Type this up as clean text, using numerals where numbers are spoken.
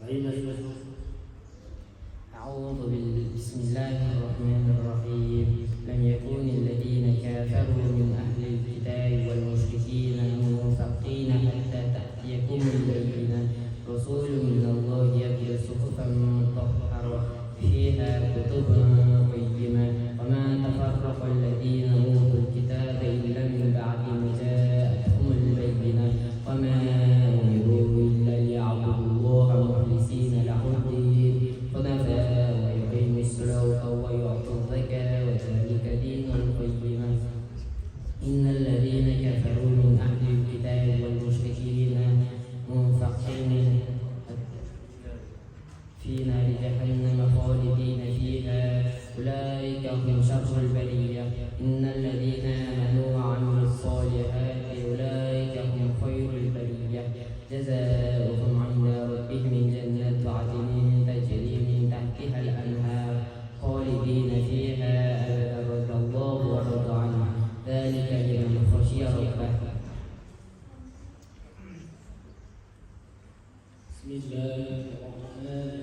بسم الله الرحمن الرحيم. لم يكن الذين كفروا من أهل الكتاب والمشركين منفكين حتى تأتيكم البينة رسول من الله يتلو صحفا مطهرة فيها كتب قيمة وما تفرق الذين أوتوا الكتاب إلا من بعد ما جاءتهم البينة وما أمروا إلا ليعبدوا الله مخلصين له الدين حنفاء ويقيموا الصلاة ويعطوا الزكاة وذلك دين القيمة. إن الذين كفروا من أهل الكتاب والمشركين منفكين في نار جهنم خالدين فيها أولئك هم شر البرية. إن الذين آمنوا وعملوا الصالحات أولئك هم خير البرية جزاؤهم عند ربهم جنات عدن تجري من تحتها الأنهار خالدين فيها أبدا رضي الله ورضى عنه ذلك لمن خشي ربه. بسم الله الرحمن